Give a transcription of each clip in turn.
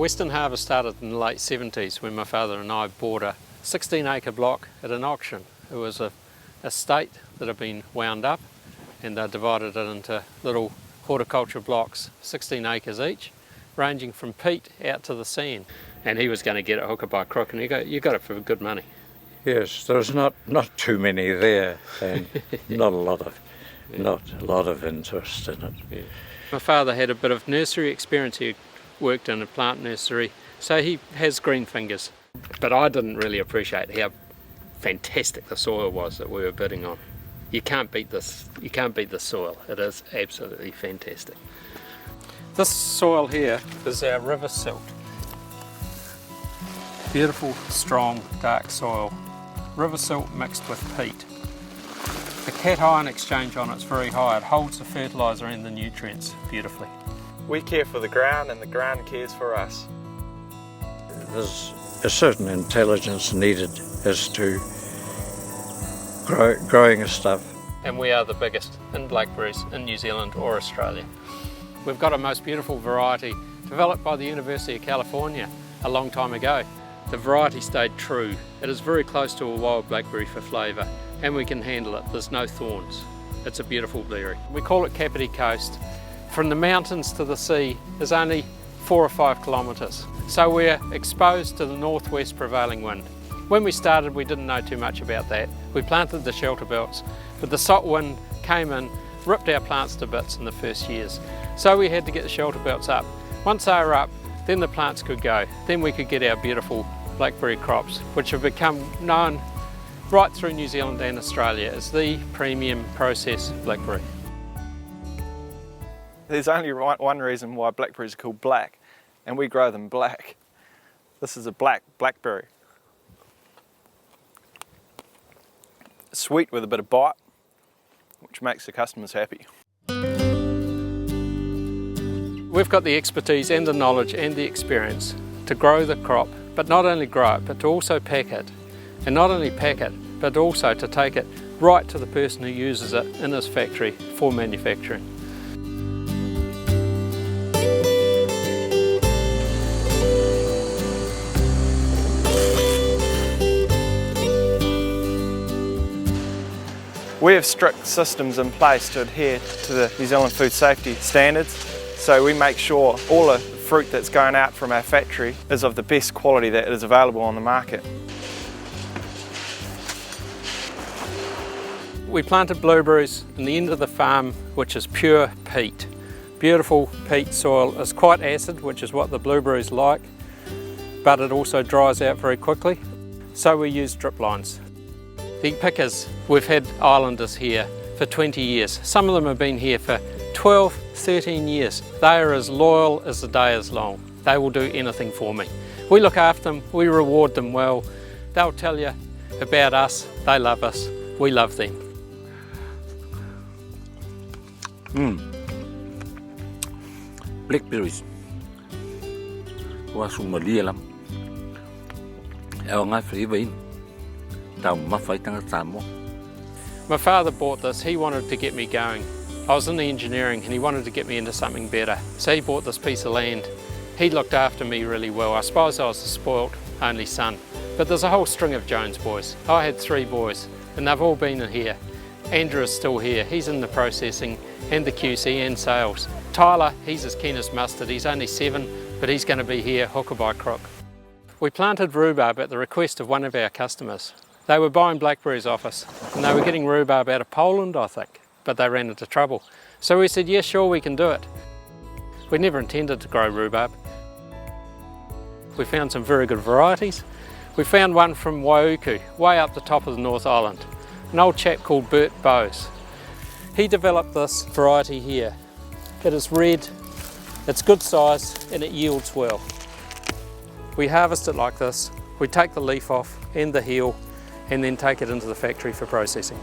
Western harvest started in the late 70s when my father and I bought a 16-acre block at an auction. It was a estate that had been wound up, and they divided it into little horticulture blocks, 16 acres each, ranging from peat out to the sand. And he was going to get it hook or by crook, and you got it for good money. Yes, there's not too many there, and not a lot of interest in it. Yeah. My father had a bit of nursery experience. He worked in a plant nursery, so he has green fingers. But I didn't really appreciate how fantastic the soil was that we were bidding on. You can't beat this. You can't beat the soil. It is absolutely fantastic. This soil here is our river silt. Beautiful, strong, dark soil. River silt mixed with peat. The cation exchange on it's very high. It holds the fertiliser and the nutrients beautifully. We care for the ground and the ground cares for us. There's a certain intelligence needed as to growing stuff. And we are the biggest in blackberries in New Zealand or Australia. We've got a most beautiful variety developed by the University of California a long time ago. The variety stayed true. It is very close to a wild blackberry for flavour, and we can handle it. There's no thorns. It's a beautiful berry. We call it Kapiti Coast. From the mountains to the sea is only 4 or 5 kilometres. So we're exposed to the northwest prevailing wind. When we started, we didn't know too much about that. We planted the shelter belts, but the salt wind came in, ripped our plants to bits in the first years. So we had to get the shelter belts up. Once they were up, then the plants could go. Then we could get our beautiful blackberry crops, which have become known right through New Zealand and Australia as the premium processed blackberry. There's only one reason why blackberries are called black, and we grow them black. This is a blackberry. Sweet with a bit of bite, which makes the customers happy. We've got the expertise and the knowledge and the experience to grow the crop, but not only grow it, but to also pack it. And not only pack it, but also to take it right to the person who uses it in his factory for manufacturing. We have strict systems in place to adhere to the New Zealand food safety standards, so we make sure all the fruit that's going out from our factory is of the best quality that is available on the market. We planted blueberries in the end of the farm, which is pure peat. Beautiful peat soil. Is quite acid, which is what the blueberries like, but it also dries out very quickly, so we use drip lines. The pickers, we've had islanders here for 20 years. Some of them have been here for 12, 13 years. They are as loyal as the day is long. They will do anything for me. We look after them, we reward them well. They'll tell you about us, they love us, we love them. Blackberries. Qua sung mà lia lắm. Ngay free vein. My father bought this. He wanted to get me going. I was in the engineering and he wanted to get me into something better. So he bought this piece of land. He looked after me really well. I suppose I was the spoilt only son. But there's a whole string of Jones boys. I had 3 boys and they've all been in here. Andrew is still here. He's in the processing and the QC and sales. Tyler, he's as keen as mustard. He's only 7, but he's going to be here hook or by crook. We planted rhubarb at the request of one of our customers. They were buying blackberries off us and they were getting rhubarb out of Poland, I think, but they ran into trouble. So we said, yes, sure, we can do it. We never intended to grow rhubarb. We found some very good varieties. We found one from Waiuku, way up the top of the North Island, an old chap called Bert Bowes. He developed this variety here. It is red, it's good size and it yields well. We harvest it like this. We take the leaf off and the heel and then take it into the factory for processing.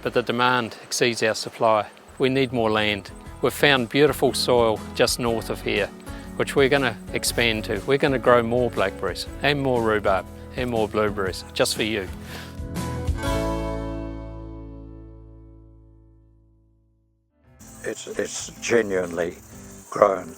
But the demand exceeds our supply. We need more land. We've found beautiful soil just north of here, which we're going to expand to. We're going to grow more blackberries and more rhubarb and more blueberries, just for you. It's genuinely grown